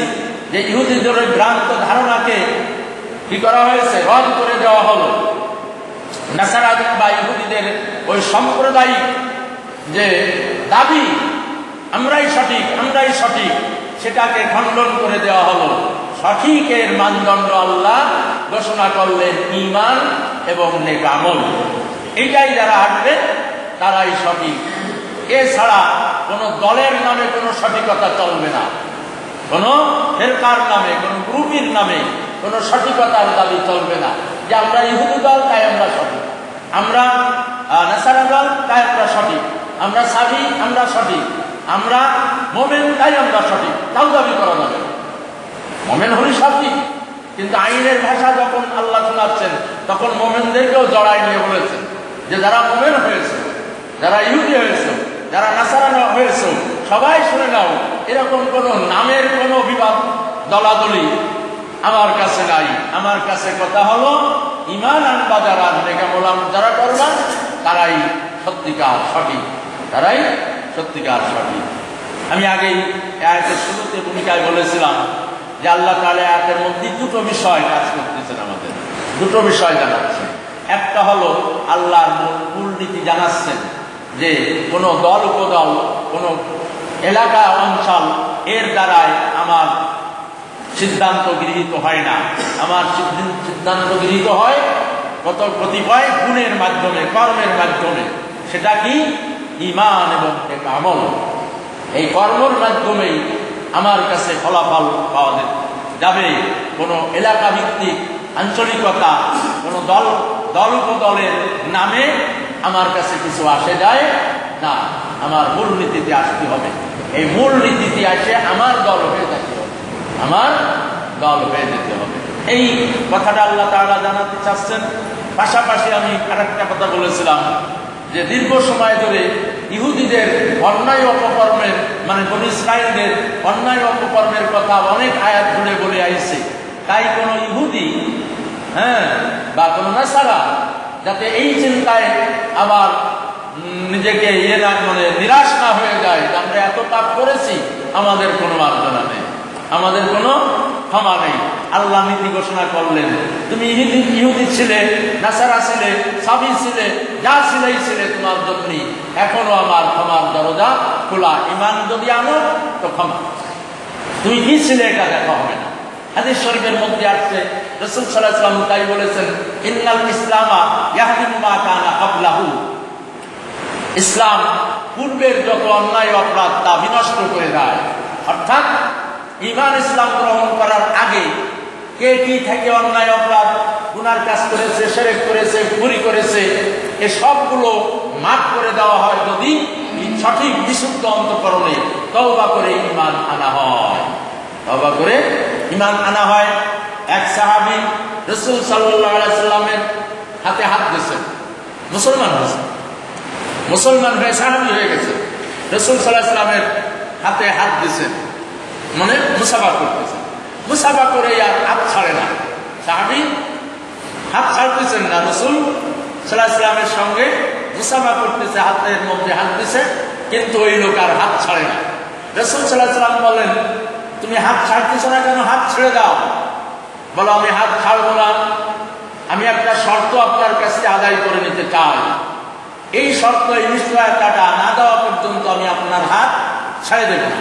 যে ইহুদিদের ওই ভ্রান্ত ধারণাকে কি করা হয়েছে, রদ করে দেওয়া হলো। নাসারা বা ইহুদিদের ওই সাম্প্রদায়িক যে দাবি আমরাই সঠিক, সেটাকে খণ্ডন করে দেওয়া হলো। সঠিকের মানদণ্ড আল্লাহ ঘোষণা করলেন ঈমান এবং নেক আমল। এইটাই যারা হাঁটবে তারাই সঠিক। এছাড়া কোনো দলের নামে কোনো সঠিকতা চলবে না, কোনো ফেরকার নামে, কোনো গ্রুপের নামে কোনো সঠিকতার দাবি চলবে না যে আমরা ইহুদি দল তাই আমরা সঠিক, আমরা নাসারা দল তাই আমরা সঠিক, আমরা সাবি আমরা সঠিক, আমরা মোমেন তাই আমরা সঠিক, তাও দাবি করা যাবে না। মোমেন হলি সঠিক, কিন্তু আইনের ভাষা যখন আল্লাহ শোনাচ্ছেন তখন মোমেনদেরকেও জড়াই নিয়ে বলেছেন যে যারা মোমেন হয়েছে, যারা ইহুদি হয়েছে, যারা নাসারা হয়েছে, সবাই শুনে নাও, এরকম কোনো নামের কোনো বিবাদ দলাদলি আমার কাছে নাই। আমার কাছে কথা হলো ঈমান আনবা যারা, নেক আমল যারা করবা তারাই সত্যিকার সঠিক, তারাই সত্যিকার সঠিক। আমি আগেই আয়াতের শুরুতে ভূমিকায় বলেছিলাম যে আল্লাহ তাআলা আয়াতের মধ্যে দুটো বিষয় কাজ করতেছেন, আমাদের দুটো বিষয় জানাচ্ছেন। একটা হলো আল্লাহর মূলনীতি জানাচ্ছেন যে কোনো দল উপদল, কোনো এলাকা অঞ্চল এর দ্বারাই আমার সিদ্ধান্ত গৃহীত হয় না। আমার সিদ্ধান্ত গৃহীত হয় কতিপয় গুণের মাধ্যমে, কর্মের মাধ্যমে। সেটা কি? ঈমান এবং নেক আমল। এই কর্মের মাধ্যমেই আমার কাছে ফলাফল পাওয়া যাবে। কোনো এলাকা ভিত্তিক আঞ্চলিকতা, কোনো দল উপদলের নামে আমার কাছে কিছু আসে যায় না। আমার মূল নীতিতে আসতে হবে। এই মূল নীতিতে আসে আমার দল হয়ে যেতে হবে, আমার দল হয়ে যেতে হবে। এই কথাটা আল্লাহ তাআলা জানাতে চাচ্ছেন। পাশাপাশি আমি আরেকটা কথা বলেছিলাম যে দীর্ঘ সময় ধরে ইহুদিদের অন্যায় অপকর্মের, মানে বনী ইসরাঈলদের অন্যায় অপকর্মের কথা অনেক আয়াত জুড়ে বলে আইছে। তাই কোনো ইহুদি বা কোনো নাসারা যাতে এই চিন্তায় আবার নিজেকে নিরাশ না হয়ে যায় যে আমরা এত পাপ করেছি, আমাদের কোনো মার্জনা নেই, আমাদের কোনো ক্ষমা নেই। আল্লাহ নীতি ঘোষণা করলেন, তুমি ইহুদি ছিলে, নাসারা ছিলে, সাবি ছিলে, যা ছিলে তোমার জন্য এখনো আমার ক্ষমার দরজা খোলা। ঈমান যদি আনো তো ক্ষমা, তুমি কি ছিলে এটা দেখা হবে না। হাদিস শরীফের মধ্যে আসছে, রাসূল সাল্লাল্লাহু আলাইহি ওয়াসাল্লাম তাই বলেছেন, ইন্নাল ইসলামা ইয়াহদিমু মা কানা ক্বাবলাহু। ইসলাম পূর্বের যত অন্যায় অপরাধ তা বিনষ্ট করে দেয়। অর্থাৎ ঈমান ইসলাম গ্রহণ করার আগে কে কি থেকে অন্যায় অপরাধ গুনার কাজ করেছে, শিরক করেছে, চুরি করেছে, এ সবগুলো মাফ করে দেওয়া হয় যদি সঠিক বিশুদ্ধ অন্তঃকরণে তওবা করে ঈমান আনা হয়। তওবা করে ঈমান আনা হয়। এক সাহাবী রাসূল সাল্লাল্লাহু আলাইহি সাল্লামের হাতে হাত দিয়েছেন, মুসলমান হয়েছে, মুসলমান হয়ে সাহাবী হয়ে গেছে। রাসূল সাল্লাল্লাহু আলাইহি সাল্লামের হাতে হাত দিয়েছেন, মানে মুসাফা করতেছে। মুসাফা করে আর হাত ছাড়ে না, সাহাবী হাত ছাড়তেছেন না। রাসূল সাল্লাল্লাহু আলাইহি সাল্লামের সঙ্গে মুসাফা করতেছে, হাতের মধ্যে হাত দিছে, কিন্তু ওই লোক আর হাত ছাড়ে না। রাসূল সাল্লাল্লাহু আলাইহি সাল্লাম বলেন, তুমি হাত ছাড়তেছ না কেন? হাত ছেড়ে দাও। বলো, আমি হাত ছাড়বো না, আমি একটা শর্ত আপনার কাছে আদায় করে নিতে চাই। এই শর্ত, এই নিশ্চয়তাটা না দেওয়া পর্যন্ত আমি আপনার হাত ছেড়ে দেব না।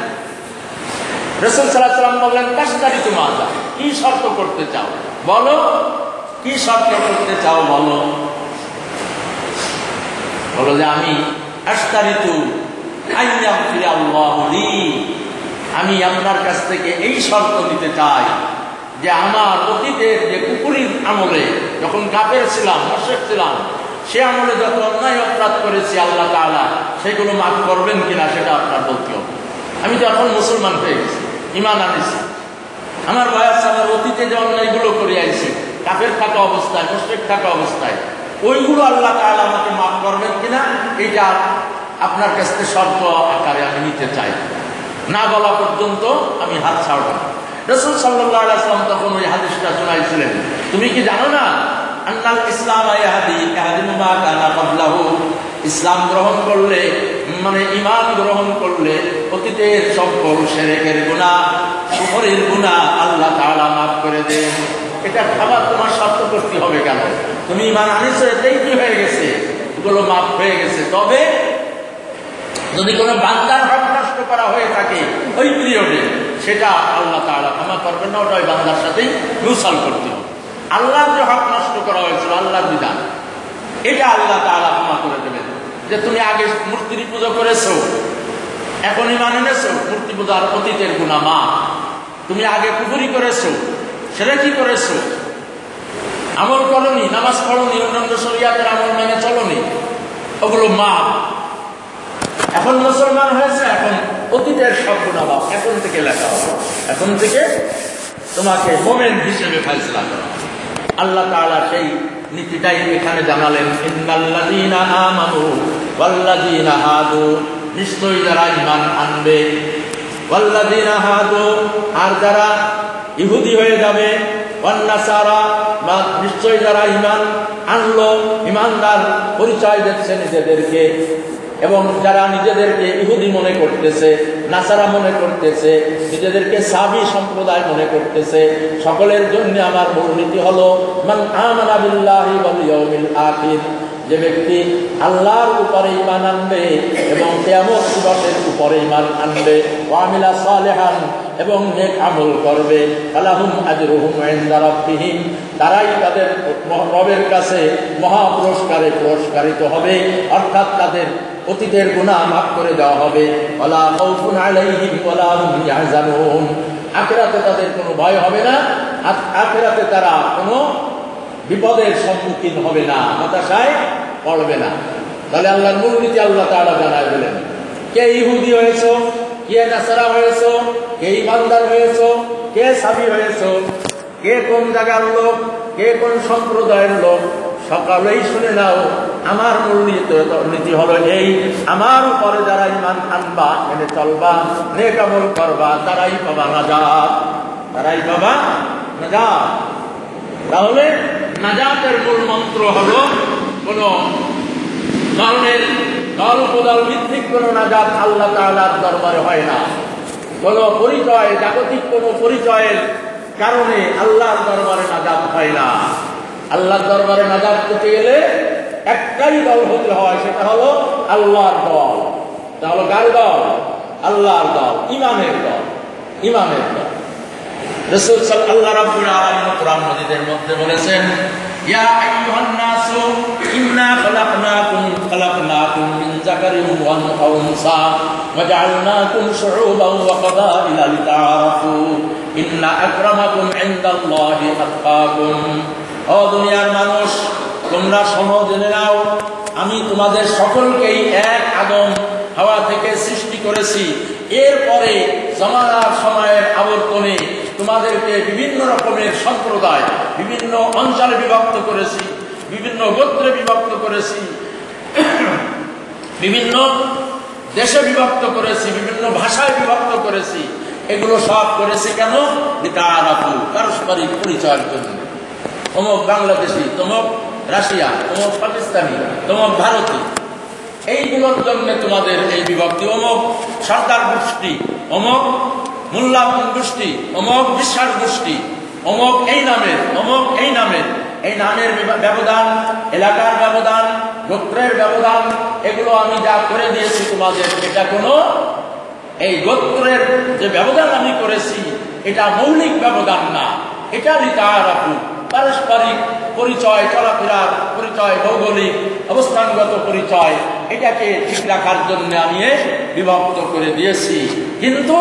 রাসূল সাল্লাল্লাহু আলাইহি ওয়াসাল্লাম বললেন, তাশতারি তুমি আজা, কি শর্ত করতে চাও বলো, কি শর্ত করতে চাও বলো। বলো যে আমি আশতারিতু আইয়াগফির আল্লাহু লি, আমি আপনার কাছ থেকে এই শর্ত নিতে চাই যে আমার অতীতের যে কুফরির আমলে, যখন কাফের ছিলাম, মুশরিক ছিলাম, সে আমলে যত অন্যায় অপরাধ করেছি আল্লাহ তাআলা সেগুলো মাফ করবেন কিনা সেটা আপনার বলতে হবে। আমি তো এখন মুসলমান হয়ে গেছি, ঈমান আনিছি, আমার বয়স, আমার অতীতে যে অন্যায়গুলো করে আইছি কাফের থাকা অবস্থায়, মুশরিক থাকা অবস্থায়, ওইগুলো আল্লাহ তাআলা আমাকে মাফ করবেন কিনা এইটা আপনার কাছ থেকে শর্ত আকারে আমি নিতে চাই। না বলা পর্যন্ত আমি হাত ছাড়ব না। রাসূল সাল্লাল্লাহু আলাইহি ওয়াসাল্লাম তখন ওই হাদিসটা শোনাইছিলেন, তুমি কি জানো না আন্নাল ইসলাম ইয়াহদিমু মা কানা ক্বাবলাহু, ইসলাম গ্রহণ করলে মানে ঈমান গ্রহণ করলে অতীতের সকল শিরকের গুনাহ, কুফরের গুনাহ আল্লাহ তাআলা মাফ করে দেন। এটা খাবার তোমার শর্ত করতে হবে কেন? তুমি ঈমান আনিছো, এটাই কি হয়ে গেছে, এগুলো মাফ হয়ে গেছে। তবে যদি কোনো বান্দার হক নষ্ট করা হয়ে থাকে ওই পিরিয়ডে, সেটা আল্লাহ তাআলা ক্ষমা করবেন না, ওটা ওই বান্দার সাথেই মিউসাল করতে হবে। আল্লাহর যে হক নষ্ট করা হয়েছিল, আল্লাহর বিধান, এটা আল্লাহ তাআলা ক্ষমা করে দেবেন। যে তুমি আগে মূর্তির পুজো করেছো, এখন ঈমান এনেছো, মূর্তি পূজার অতীতের গুনাহ মাফ। তুমি আগে কুফরি করেছো, শিরকি করেছো, আমল করনি, নামাজ পড়নি, অন্যান্য শরীয়তের আমল মেনে চলনি, ওগুলো মাফ। এখন মুসলমান হয়েছে, এখন অতীতের সব গুনাহ মাফ, এখন থেকে লেখা হবে, এখন থেকে তোমাকে মুমিন হিসেবে ফয়সালা করা। আল্লাহ তাআলা সেই নীতিটাই এখানে জানালেন, ইন্নাল্লাযীনা আমানু ওয়াল্লাযীনা হাদু, নিশ্চয়ই যারা ঈমান আনবে, ওয়াল্লাযীনা হাদু, আর যারা ইহুদি হয়ে যাবে, ওয়ান নাসারা, বা নিশ্চয়ই যারা ঈমান আনলো, ঈমানদার পরিচয় দিচ্ছে নিজেদেরকে, এবং যারা নিজেদেরকে ইহুদি মনে করতেছে, নাসারা মনে করতেছে, নিজেদেরকে সাবি সম্প্রদায় মনে করতেছে, সকলের জন্য আমার মূলনীতি হলো মান আমানা বিল্লাহি ওয়াল ইয়াউমিল আখির, যে ব্যক্তি আল্লাহর উপরে ঈমান আনবে এবং কিয়ামত দিবসের উপরে ঈমান আনবে, ওয়া আমিলা সালিহান, এবং নেক আমল করবে, ফালাহুম আজরুহুম ইনদা রাব্বিহিম, তারাই তাদের রবের কাছে মহা পুরস্কারে পুরস্কারিত হবে, অর্থাৎ তাদের অতীতের গুনাহ মাফ করে দেওয়া হবে। ওয়ালা খাউফুন আলাইহিম ওয়ালা হুম ইয়াহজানুন, আখিরাতে তাদের কোনো ভয় হবে না, আখিরাতে তারা কোনো বিপদের সম্মুখীন হবে না, হতাশায় পড়বে না। তাহলে আল্লাহর মূলনীতি আল্লাহ তাআলা জানায় দিলেন, কে ইহুদি হয়েছো, কে নাসারা হয়েছো, কে ঈমানদার হয়েছো, কে সাবি হয়েছো, কে কোন জায়গার লোক, কে কোন সম্প্রদায়ের লোক, সকালেই শুনে নাও আমার মূলনীতি হলো এই, আমার উপরে যারা ঈমান আনবা, মেনে চলবা, নেক আমল করবা, তারাই পাবা নাজাত, তারাই পাবা নাজাত। তাহলে নাজাতের মূল মন্ত্র হলো কোন ধরনের দল উপদল ভিত্তিক কোন নাজাত আল্লাহ তাআলার দরবারে হয় না। কোন পরিচয়, জাগতিক কোন পরিচয়ের কারণে আল্লাহর দরবারে নাজাত হয় না। আল্লাহর দরবারে নাজাত পেতে গেলে একটাই দল হতে হয়, সেটা হলো আল্লাহর দল। তাহলে কার দল? আল্লাহর দল, ঈমানের দল, ঈমানের দল। রাসূল সাল্লাল্লাহু রাব্বুল আলামিন কোরআন মাজিদের মধ্যে বলেছেন, ইয়া আইয়ুহান নাসু ইন্না খালাকনাকুম মিন যাকারিন ওয়া উনসা ওয়া জাআলনাকুম শুউবান ওয়া ক্বাবাইলা লিতাআরাফু ইন্না আকরামাকুম ইনদাল্লাহি আতকাকুম। ও দুনিয়ার মানুষ, তোমরা শোনো, জেনে নাও, আমি তোমাদের সকলকেই এক আদম হাওয়া থেকে সৃষ্টি করেছি। এরপরে জামানার সময়ের আবর্তনে তোমাদেরকে বিভিন্ন রকমের সম্প্রদায়, বিভিন্ন অঞ্চলে বিভক্ত করেছি, বিভিন্ন গোত্রে বিভক্ত করেছি, বিভিন্ন দেশে বিভক্ত করেছি, বিভিন্ন ভাষায় বিভক্ত করেছি। এগুলো সব করেছি কেন? লিতাআরাফু, পারস্পরিক পরিচয়ের জন্য। অমুক বাংলাদেশি, তমুক রাশিয়া, তমুক পাকিস্তানি, তমুক ভারতী, এইগুলোর জন্য তোমাদের এই বিভক্তি। অমুক সরকার গোষ্ঠী, অমুক মূল্যায়ন গোষ্ঠী, অমুক বিশ্বাস গোষ্ঠী, অমুক এই নামের, অমুক এই নামের, এই নামের ব্যবধান, এলাকার ব্যবধান, গোত্রের ব্যবধান, এগুলো আমি যা করে দিয়েছি তোমাদের, এটা কোনো এই গোত্রের যে ব্যবধান আমি করেছি এটা মৌলিক ব্যবধান না, এটা লিতাআরাফু, পারস্পরিক পরিচয়, চলাফেরার পরিচয়, ভৌগোলিক অবস্থানগত পরিচয়, এটাকে ঠিক রাখার জন্য আমি বিভক্ত করে দিয়েছি। কিন্তু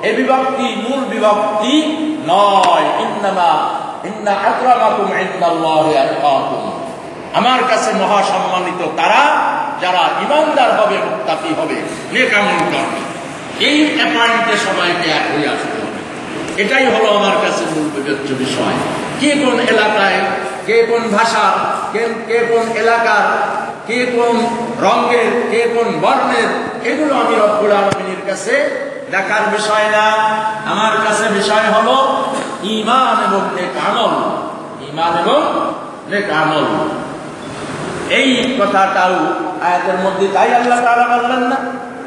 এই বিভক্তি মূল বিভক্তি নয়। ইন্না আকরামাকুম ইনদাল্লাহি আতকাকুম, আমার কাছে মহাসম্মানিত তারা যারা ইমানদার হবে, মুত্তাকি হবে, নেক আমল করবে। এই পয়েন্টে সবাইকে এক হয়ে আসতে হবে। এটাই হলো আমার কাছে মূল বিবেচ্য বিষয়। কে কোন এলাকায়, কে কোন ভাষার, কে কোন এলাকার, কে কোন রঙের, কে কোন বর্ণের, এগুলো আমি রব্বুল আলামিনের কাছে দেখার বিষয় না। আমার কাছে বিষয় হলো ঈমান এবং নেক আমল, ঈমান এবং নেক আমল। এই কথাটাও আয়াতের মধ্যে তাই আল্লাহ তাআলা বললেন না,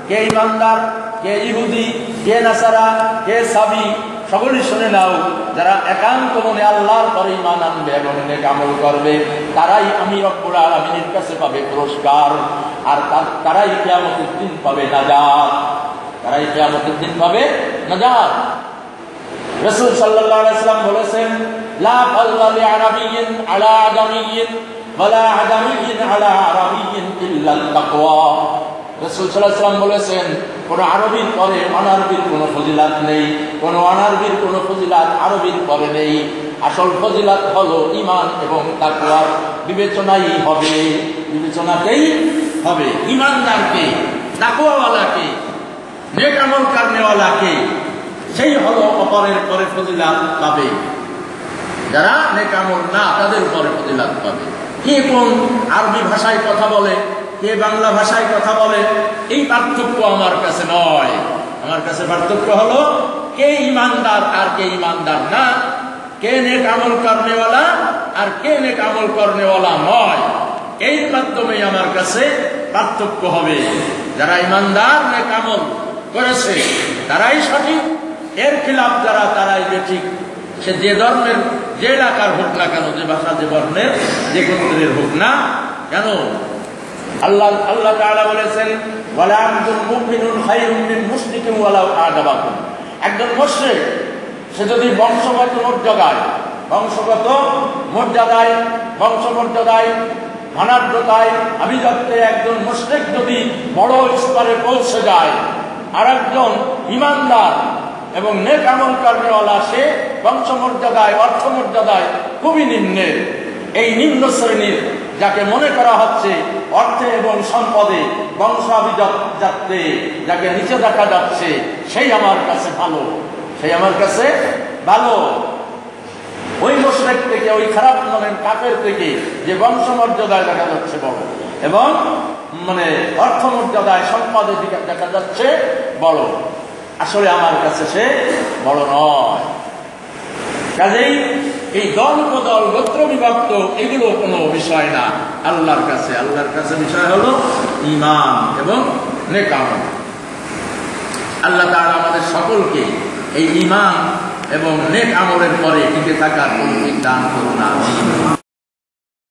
কে ঈমানদার, কে ইহুদি, কে নাসারা, কে সাবি, সকলেই শুনে নাও, যারা একান্ত মনে আল্লাহর পরে ঈমান আনবে এবং নেক আমল করবে, তারাই আমি রব্বুল আলামিনের কাছে পাবে পুরস্কার, আর তারাই কিয়ামতের দিন পাবে নাজাত, তারাই কিয়ামতের দিন পাবে নাজাত। রাসূল সাল্লাল্লাহু আলাইহি ওয়াসাল্লাম বলেছেন, লা ফাযলা লিআরাবিয়্যিন আলা আজামিয়্যিন ওয়ালা আজামিয়্যিন আলা আরাবিয়্যিন ইল্লা তাকওয়া। রাসূল সাল্লাল্লাহু আলাইহি ওয়াসাল্লাম বলেছেন, কোন আরবির পরে অনারবির কোনো ফজিলাত নেই, কোন অনারবির কোনো ফজিলাত আরবির পরে নেই। আসল ফজিলাত হলো ঈমান এবং তাকওয়ার বিবেচনাই হবে, বিবেচনাতেই হবে। ঈমানদারকে, তাকওয়াওয়ালাকে, নেক আমল করনেওয়ালাকে, সেই হলো অপরের পরে ফজিলাত পাবে। যারা নেক আমল না, তাদের পরে ফজিলাত পাবে। কে কোন আরবি ভাষায় কথা বলে, কে বাংলা ভাষায় কথা বলে, এই পার্থক্য আমার কাছে নয়। আমার কাছে পার্থক্য হলো কে ঈমানদার আর কে ঈমানদার না, কে নেক আমল করনেওয়ালা আর কে নেক আমল করনেওয়ালা নয়। এই মাধ্যমে আমার কাছে পার্থক্য হবে। যারা ঈমানদার, নেক আমল করেছে, তারাই সঠিক, এর খিলাফ যারা, তারাই বেঠিক। সে যে ধর্মের, যে এলাকার হোক না কেন, যে ভাষা, যে বর্ণের, যে গোত্রের হোক না কেন। আল্লাহ তাআলা বলেছেন, ওয়ালা আবদুল মুমিনুন খায়রুম মিন মুশরিকিন ওয়ালাউ আ'জাবাকুম। একজন মুশরিক, সে যদি বংশগত মর্যাদায়, বংশমর্যাদায়, ধনাঢ্যতায়, আভিজাত্যে একজন মুশরিক যদি বড় স্তরে পৌঁছে যায়, আর একজন ঈমানদার এবং নেক আমল করনেওয়ালা, সে বংশমর্যাদায়, অর্থমর্যাদায় খুবই নিম্নের। এই নিম্ন শ্রেণীর যাকে মনে করা হচ্ছে অর্থে এবং সম্পদে, বংশ আভিজাত্যে যাকে নিচে দেখা যাচ্ছে, সেই আমার কাছে ভালো, সেই আমার কাছে ভালো। ওই মুশরিক থেকে, ওই খারাপ মনের কাফের থেকে যে বংশমর্যাদায় দেখা যাচ্ছে বড়, এবং অর্থমর্যাদায়, সম্পদের দিকে দেখা যাচ্ছে বড়, আসলে আমার কাছে সে বড় নয়। কাজেই এই দল উপদল, গোত্র বিভক্ত, এগুলো কোনো বিষয় না আল্লাহর কাছে। আল্লাহর কাছে বিষয় হলো ঈমান এবং নেক আমল। আল্লাহ তাআলা আমাদের সকলকে এই ঈমান এবং নেক আমলের পরে টিকে থাকার তৌফিক দান করুন।